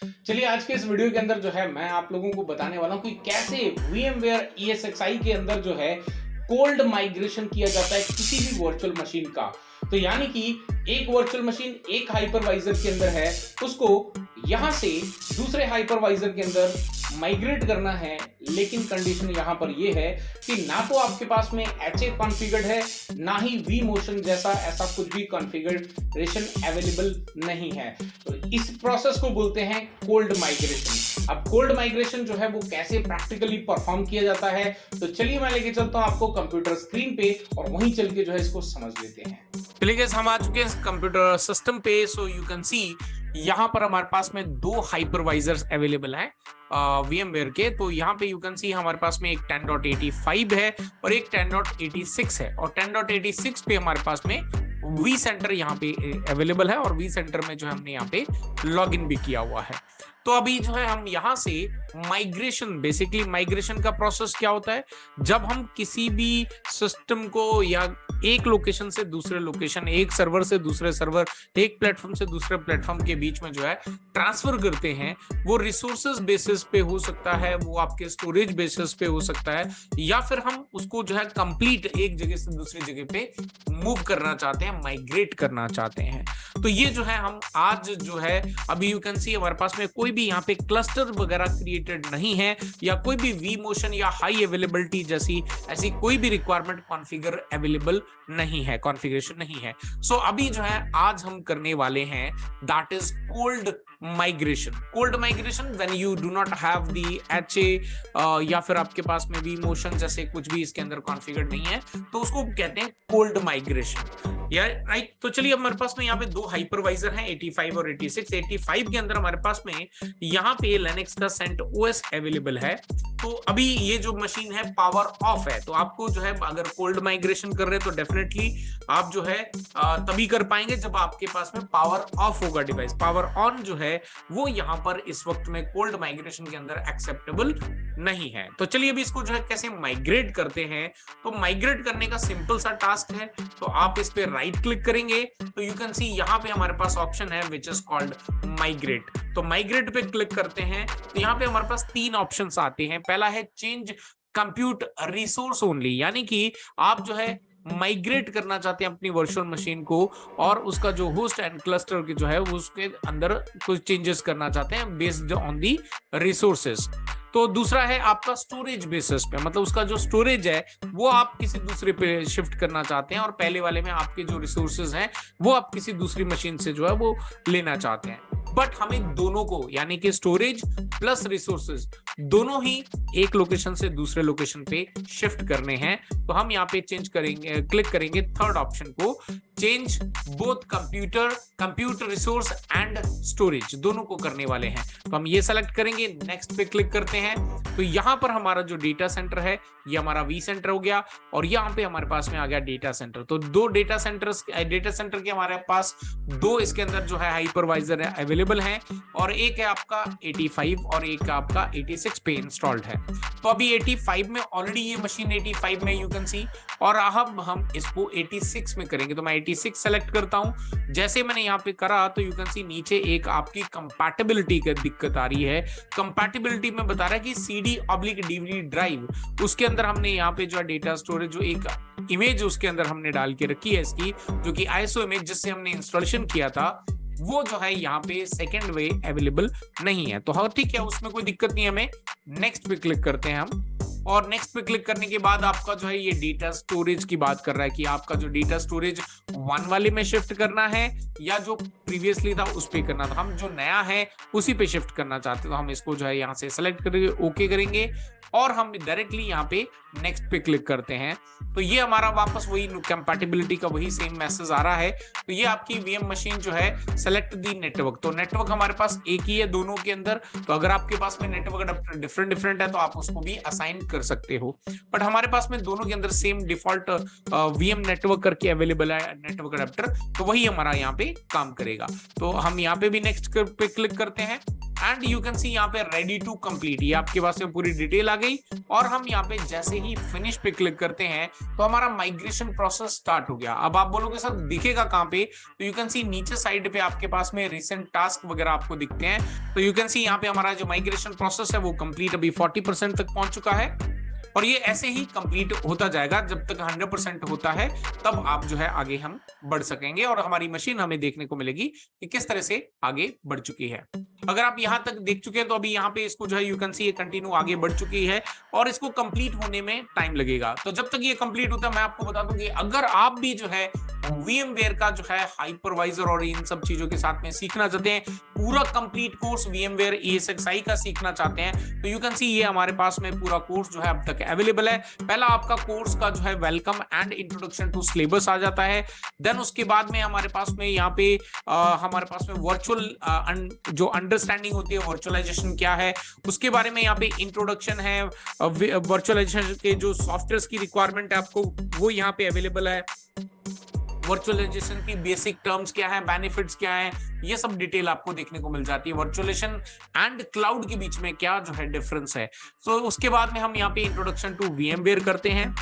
चलिए आज के इस वीडियो के अंदर जो है मैं आप लोगों को बताने वाला हूं कि कैसे VMware ESXi के अंदर जो है कोल्ड माइग्रेशन किया जाता है किसी भी वर्चुअल मशीन का। तो यानी कि एक वर्चुअल मशीन एक हाइपरवाइजर के अंदर है, उसको यहां से दूसरे हाइपरवाइजर के अंदर माइग्रेट करना है, लेकिन कंडीशन यहां पर यह है कि ना तो आपके पास में HA कॉन्फ़िगर्ड है, ना ही vMotion जैसा ऐसा कुछ भी कॉन्फ़िगरेशन अवेलेबल नहीं है। तो इस प्रोसेस को बोलते हैं कोल्ड माइग्रेशन। अब कोल्ड माइग्रेशन जो है वो कैसे प्रैक्टिकली परफॉर्म किया जाता है, तो चलिए मैं लेके चलता हूं आपको कंप्यूटर स्क्रीन पे और वहीं चल के जो है इसको समझ लेते हैं। चलिए गाइस, हम आ चुके हैं कंप्यूटर सिस्टम पे। सो यू कैन सी यहाँ पर हमारे पास में दो हाइपरवाइजर्स अवेलेबल हैं VMware के। तो यहाँ पे यू कैन सी हमारे पास में एक 10.85 है और एक 10.86 है, और 10.86 पे हमारे पास में vCenter यहाँ पे अवेलेबल है और vCenter में जो है हमने यहाँ पे लॉगिन भी किया हुआ है। तो अभी जो है हम यहाँ से माइग्रेशन, बेसिकली माइग्रेशन का प्रोसेस क्या होता है, जब हम किसी भी सिस्टम को या एक लोकेशन से दूसरे लोकेशन, एक सर्वर से दूसरे सर्वर, एक प्लेटफॉर्म से दूसरे प्लेटफॉर्म के बीच में जो है ट्रांसफर करते हैं, वो रिसोर्सेज बेसिस पे हो सकता है, वो आपके स्टोरेज बेसिस पे हो सकता है, या फिर हम उसको जो है कंप्लीट एक जगह से दूसरी जगह पे मूव करना चाहते हैं, माइग्रेट करना चाहते हैं। तो ये जो है हम आज जो है अभी यू कैन सी हमारे पास में कोई भी यहाँ पे क्लस्टर वगैरह क्रिएटेड नहीं है, या कोई भी vMotion या हाई अवेलेबिलिटी जैसी ऐसी कोई भी रिक्वायरमेंट कॉन्फ़िगर अवेलेबल नहीं है, कॉन्फ़िगरेशन नहीं है। सो अभी जो है आज हम करने वाले हैं that is cold migration. Cold migration when you do not have the HA या फिर आपके पास में vMotion जैसे कुछ भी इसके अंदर कॉन्फ़िगर्ड नहीं है, तो उसको कहते हैं कोल्ड माइग्रेशन। या राइट। तो चलिए हमारे पास में यहाँ पे दो हाइपरवाइजर हैं 85 और 86। 85 के अंदर हमारे पास में यहाँ पे लिनक्स का CentOS अवेलेबल है। तो अभी ये जो मशीन है पावर ऑफ है, तो आपको जो है अगर कोल्ड माइग्रेशन कर रहे हैं तो डेफिनेटली आप जो है तभी कर पाएंगे जब आपके पास में पावर ऑफ होगा डिवाइस। पावर ऑन जो है वो यहाँ पर इस वक्त में कोल्ड माइग्रेशन के अंदर एक्सेप्टेबल नहीं है। तो चलिए अभी इसको जो है कैसे माइग्रेट करते हैं। तो माइग्रेट करने का सिंपल सा टास्क है, तो आप इस पे राइट क्लिक करेंगे तो यू कैन सी यहाँ पे हमारे पास ऑप्शन है विच इज कॉल्ड माइग्रेट। तो माइग्रेट पे क्लिक करते हैं तो यहाँ पे हमारे पास तीन ऑप्शंस आते हैं। पहला है चेंज कंप्यूट रिसोर्स ओनली, यानी कि आप जो है माइग्रेट करना चाहते हैं अपनी वर्चुअल मशीन को और उसका जो होस्ट एंड क्लस्टर की जो है उसके अंदर कुछ चेंजेस करना चाहते हैं बेस्ड ऑन दी रिसोर्सेज। तो दूसरा है आपका स्टोरेज बेसिस पे, मतलब उसका जो स्टोरेज है वो आप किसी दूसरे पे शिफ्ट करना चाहते हैं और पहले वाले में आपके जो रिसोर्सेज हैं वो आप किसी दूसरी मशीन से जो है वो लेना चाहते हैं। बट हमें दोनों को, यानी कि स्टोरेज प्लस रिसोर्सेज दोनों ही एक लोकेशन से दूसरे लोकेशन पे शिफ्ट करने हैं। तो हम यहाँ पे चेंज करेंगे, क्लिक करेंगे थर्ड ऑप्शन को, change both computer resource and storage, दोनों को करने वाले हैं। तो हम ये सेलेक्ट करेंगे, नेक्स्ट पे क्लिक करते हैं। तो यहाँ पर हमारा जो डेटा सेंटर है ये हमारा vCenter हो गया और यहाँ पे हमारे पास में आ गया डेटा सेंटर। तो दो डेटा सेंटर के हमारे पास दो इसके अंदर जो है हाइपरवाइजर है अवेलेबल हैं, और एक है आपका 85 और एक आपका 86 पे इंस्टॉल्ड है। तो अभी 85 में ऑलरेडी ये मशीन 85 में यू कैन सी, और अब हम इसको 86 में करेंगे। तो मैं 86 सेलेक्ट करता हूं। जैसे मैंने यहाँ पे करा तो यू कैन सी नीचे एक आपकी कंपैटिबिलिटी की दिक्कत आ रही है। कंपैटिबिलिटी में बता रहा है कि CD/DVD ड्राइव, उसके अंदर हमने यहाँ पे जो डेटा स्टोरेज जो एक इमेज उसके अंदर हमने डाल के रखी है इसकी, जो कि ISO इमेज जिससे हमने इंस्टॉलेशन किया था, वो जो है यहाँ पे सेकेंड वे अवेलेबल नहीं है। तो हाँ ठीक है, उसमें कोई दिक्कत नहीं है। हमें नेक्स्ट पे क्लिक करते हैं हम, और नेक्स्ट पे क्लिक करने के बाद आपका जो है ये डेटा स्टोरेज की बात कर रहा है कि आपका जो डेटा स्टोरेज 1 वाले में शिफ्ट करना है या जो प्रीवियसली था उस पे करना था। हम जो नया है उसी पे शिफ्ट करना चाहते हैं, तो हम इसको जो है यहाँ से सेलेक्ट करेंगे, ओके करेंगे और हम डायरेक्टली यहाँ पे नेक्स्ट पे क्लिक करते हैं। तो ये हमारा वापस वही कंपैटिबिलिटी का वही सेम मैसेज आ रहा है। तो ये आपकी VM मशीन जो है सेलेक्ट दी नेटवर्क, तो नेटवर्क हमारे पास एक ही है दोनों के अंदर। तो अगर आपके पास में नेटवर्क डिफरेंट है तो आप उसको भी असाइन कर सकते हो, बट हमारे पास में दोनों के अंदर सेम डिफॉल्ट VM नेटवर्क करके अवेलेबल है नेटवर्क अडेप्टर, तो वही हमारा यहाँ पे काम करेगा। तो हम यहाँ पे भी नेक्स्ट पे क्लिक करते हैं एंड यू कैन सी यहाँ पे रेडी टू कंप्लीट, ये आपके पास में पूरी डिटेल आ गई। और हम यहाँ पे जैसे ही फिनिश पे क्लिक करते हैं तो हमारा माइग्रेशन प्रोसेस स्टार्ट हो गया। अब आप बोलोगे सर दिखेगा कहाँ पे, तो यू कैन सी नीचे साइड पे आपके पास में रिसेंट टास्क वगैरह आपको दिखते हैं। तो यू कैन सी यहाँ पे हमारा जो माइग्रेशन प्रोसेस है वो कंप्लीट अभी 40% तक पहुंच चुका है, और ये ऐसे ही कंप्लीट होता जाएगा जब तक 100% होता है, तब आप जो है आगे हम बढ़ सकेंगे और हमारी मशीन हमें देखने को मिलेगी कि किस तरह से आगे बढ़ चुकी है। अगर आप यहां तक देख चुके हैं तो अभी यहाँ पे इसको जो है यू कैन सी ये कंटिन्यू आगे बढ़ चुकी है और इसको कंप्लीट होने में टाइम लगेगा। तो जब तक ये कंप्लीट होता है मैं आपको बता दूं कि अगर आप भी जो है VMware का जो है हाइपरवाइजर और इन सब चीजों के साथ में सीखना चाहते हैं, पूरा कंप्लीट कोर्स VMware ESXi का सीखना चाहते हैं, तो यू कैन सी ये हमारे पास में पूरा कोर्स जो है अब तक अवेलेबल है। पहला आपका कोर्स का जो है welcome and introduction to syllabus आ जाता है। देन उसके बाद में हमारे पास में यहाँ पे हमारे पास में वर्चुअल जो अंडरस्टैंडिंग होती है वर्चुअलाइजेशन क्या है उसके बारे में यहाँ पे इंट्रोडक्शन है। वर्चुअलाइजेशन के जो सॉफ्टवेयर की रिक्वायरमेंट है आपको वो यहाँ पे अवेलेबल है। वर्चुअलाइजेशन की बेसिक टर्म्स क्या है, बेनिफिट्स क्या है, ये सब डिटेल आपको देखने को मिल जाती है। वर्चुअलाइजेशन एंड क्लाउड के बीच में क्या जो है डिफरेंस है। तो उसके बाद में हम यहाँ पे इंट्रोडक्शन टू VMware करते हैं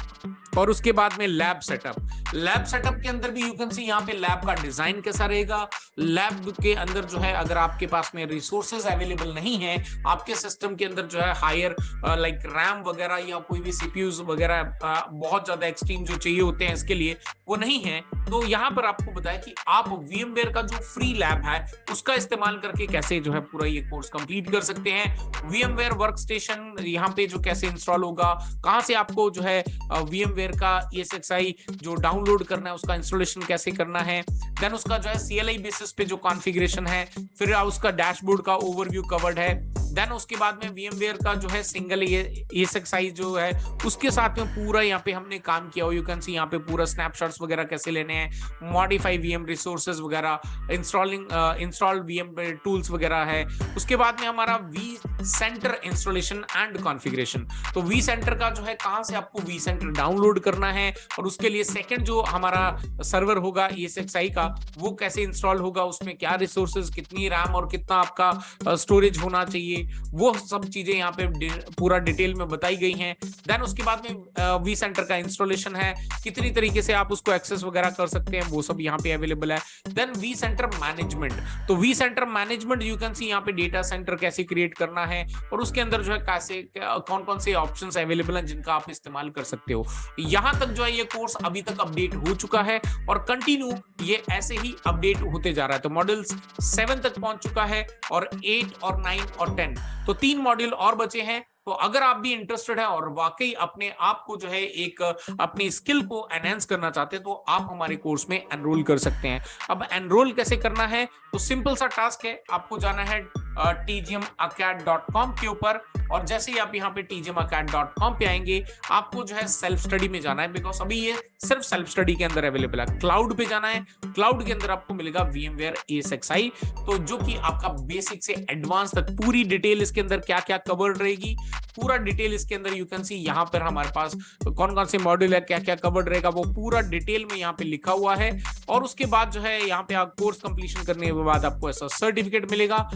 और उसके बाद में लैब सेटअप के अंदर भी यू कैन सी यहाँ पे लैब का डिजाइन कैसा रहेगा। लैब के अंदर जो है अगर आपके पास में रिसोर्सेज अवेलेबल नहीं है, आपके सिस्टम के अंदर जो है हायर लाइक रैम वगैरह या कोई भी सीपीयूज वगैरह बहुत ज्यादा एक्सट्रीम जो चाहिए होते हैं इसके लिए वो नहीं है, तो यहाँ पर आपको बताया कि आप VMware का जो फ्री लैब है उसका इस्तेमाल करके कैसे जो है पूरा ये कोर्स कंप्लीट कर सकते हैं। VMware वर्कस्टेशन यहाँ पे जो कैसे इंस्टॉल होगा, कहाँ से आपको जो है VMware का ESXi जो डाउनलोड करना है उसका इंस्टॉलेशन कैसे करना है। देन उसका जो है CLI बेसिस पे जो कॉन्फ़िगरेशन है, फिर उसका डैशबोर्ड का ओवरव्यू कवर्ड है। देन उसके बाद में VMware का जो है सिंगल ESXi जो है उसके साथ में पूरा यहाँ पे हमने काम किया हो। यू कैन सी यहाँ पे पूरा स्नैपशॉट्स वगैरह कैसे लेने हैं, मॉडिफाई VM रिसोर्सेज वगैरह, इंस्टॉल VM टूल्स वगैरह है। उसके बाद में हमारा vCenter इंस्टॉलेशन एंड कॉन्फ़िगरेशन। तो vCenter का जो है कहां से आपको vCenter डाउनलोड करना है और उसके लिए सेकंड जो हमारा सर्वर होगा ESXi का वो कैसे इंस्टॉल होगा, उसमें क्या रिसोर्सेज, कितनी रैम और कितना आपका स्टोरेज होना चाहिए, वो सब चीजें यहाँ पे पूरा डिटेल में बताई गई हैं। देन उसके बाद में vCenter का इंस्टॉलेशन है, कितनी तरीके से आप उसको एक्सेस वगैरह कर सकते हैं वो सब यहाँ पे अवेलेबल है। देन vCenter मैनेजमेंट, तो vCenter management you can see यहाँ पे डेटा सेंटर कैसे क्रिएट करना है और उसके अंदर जो है कैसे कौन कौन से ऑप्शंस अवेलेबल हैं जिनका आप इस्तेमाल कर सकते हो। यहाँ तक जो है ये कोर्स अभी तक अपडेट हो चुका है और कंटिन्यू ये ऐसे ही अपडेट होते जा रहा है। तो मॉड्यूल्स 7 तक पहुंच चुका है और 8 और 9 और 10, तो 3 मॉड्यूल और बचे हैं। तो अगर आप भी इंटरेस्टेड है और वाकई अपने आप को जो है एक अपनी स्किल को एनहेंस करना चाहते हैं तो आप हमारे कोर्स में एनरोल कर सकते हैं। अब एनरोल कैसे करना है, तो सिंपल सा टास्क है, आपको जाना है tgmacad.com के ऊपर और जैसे ही आप यहाँ पे tgmacad.com पे आएंगे आपको जो है सेल्फ स्टडी में जाना है, बिकॉज अभी ये सिर्फ सेल्फ स्टडी के अंदर अवेलेबल है। क्लाउड पे जाना है, क्लाउड के अंदर आपको मिलेगा VMware ESXi, तो जो कि आपका बेसिक से एडवांस तक पूरी डिटेल इसके अंदर क्या क्या कवर्ड रहेगी, पूरा डिटेल इसके अंदर यू कैन सी यहाँ पर हमारे पास कौन कौन से मॉड्यूल है, क्या क्या कवर्ड रहेगा, वो पूरा डिटेल में यहाँ पे लिखा हुआ है। और उसके बाद जो है यहाँ पे आप कोर्स कंप्लीशन करने के बाद आपको ऐसा सर्टिफिकेट मिलेगा।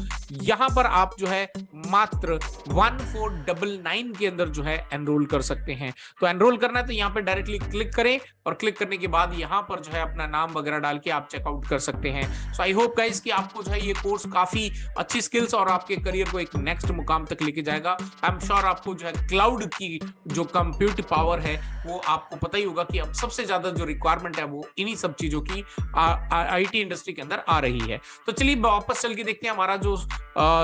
यहाँ पर आप जो है मात्र 1499 के अंदर जो है एनरोल कर सकते हैं। तो एनरोल करना है तो यहाँ पे डायरेक्टली क्लिक करें और क्लिक करने के बाद यहाँ पर जो है अपना नाम वगैरह डाल के आप चेकआउट कर सकते हैं। सो आई होप गाइस कि आपको जो है ये कोर्स काफी अच्छी स्किल्स और आपके करियर को एक नेक्स्ट मुकाम तक लेके जाएगा। आई एम श्योर आपको जो है क्लाउड की जो कंप्यूट पावर है वो आपको पता ही होगा कि अब सबसे ज्यादा जो रिक्वायरमेंट है वो इन्हीं सब चीजों की IT इंडस्ट्री के अंदर आ रही है। तो चलिए वापस चल के देखते हैं हमारा जो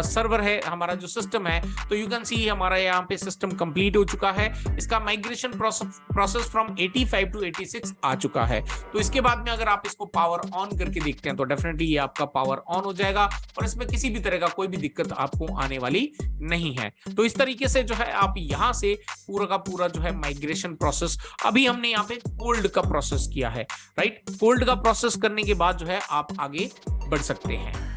सर्वर है, हमारा जो सिस्टम है। तो यू कैन सी हमारा यहाँ पे सिस्टम कंप्लीट हो चुका है, इसका माइग्रेशन प्रोसेस फ्रॉम 85 टू 86 आ चुका है। तो इसके बाद में अगर आप इसको पावर ऑन करके देखते हैं तो डेफिनेटली ये आपका पावर ऑन हो जाएगा और इसमें किसी भी तरह का कोई भी दिक्कत आपको आने वाली नहीं है। तो इस तरीके से जो है आप यहाँ से पूरा का पूरा जो है माइग्रेशन प्रोसेस, अभी हमने यहाँ पे कोल्ड का प्रोसेस किया है, राइट। कोल्ड का प्रोसेस करने के बाद जो है आप आगे बढ़ सकते हैं।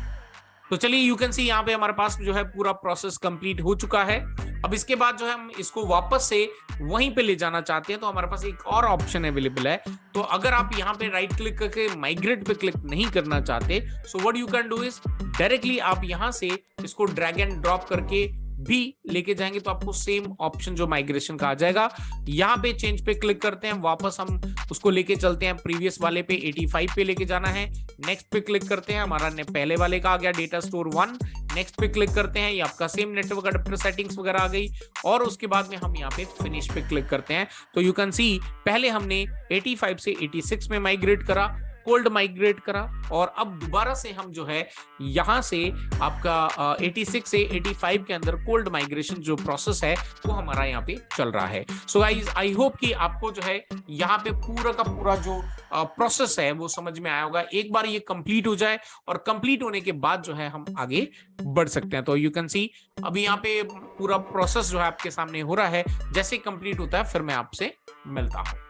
तो चलिए यू कैन सी यहाँ पे हमारे पास जो है पूरा प्रोसेस कंप्लीट हो चुका है। अब अब इसके बाद जो है हम इसको वापस से वहीं पे ले जाना चाहते हैं तो हमारे पास एक और ऑप्शन अवेलेबल है। तो अगर आप यहाँ पे राइट क्लिक करके माइग्रेट पे क्लिक नहीं करना चाहते, so what you can do is directly आप यहाँ से इसको ड्रैग एंड ड्रॉप करके भी लेके जाएंगे तो आपको सेम ऑप्शन जो माइग्रेशन का आ जाएगा। यहाँ पे चेंज पे क्लिक करते हैं, वापस हम उसको लेके चलते हैं प्रीवियस वाले पे 85 पे लेके जाना है। नेक्स्ट पे क्लिक करते हैं, हमारा पहले वाले का आ गया डेटा स्टोर 1। नेक्स्ट पे क्लिक करते हैं, ये आपका सेम नेटवर्क अडेप्टर सेटिंग्स वगैरह आ गई और उसके बाद में हम यहाँ पे फिनिश पे क्लिक करते हैं। तो यू कैन सी पहले हमने 85 से 86 में माइग्रेट करा, कोल्ड माइग्रेट करा और अब दोबारा से हम जो है यहां से आपका 86 से 85 के अंदर कोल्ड माइग्रेशन जो प्रोसेस है वो हमारा यहाँ पे चल रहा है। सो गाइस आई होप कि आपको जो है यहाँ पे पूरा का पूरा जो प्रोसेस है वो समझ में आया होगा। एक बार ये कंप्लीट हो जाए और कंप्लीट होने के बाद जो है हम आगे बढ़ सकते हैं। तो यू कैन सी अभी यहाँ पे पूरा प्रोसेस जो है आपके सामने हो रहा है। जैसे कंप्लीट होता है फिर मैं आपसे मिलता हूं।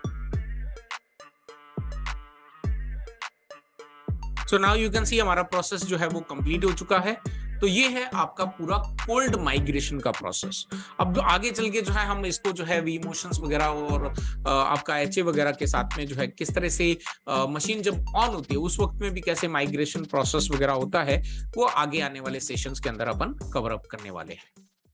So now you can see हमारा प्रोसेस जो है वो कंप्लीट हो चुका है। तो ये है आपका पूरा कोल्ड माइग्रेशन का प्रोसेस। अब आगे चल के जो है हम इसको जो है वीमोशंस वगैरह और आपका एचए वगैरह के साथ में जो है किस तरह से मशीन जब ऑन होती है उस वक्त में भी कैसे माइग्रेशन प्रोसेस वगैरह होता है वो आगे आने वाले सेशंस के अंदर अपन कवर अप करने वाले हैं।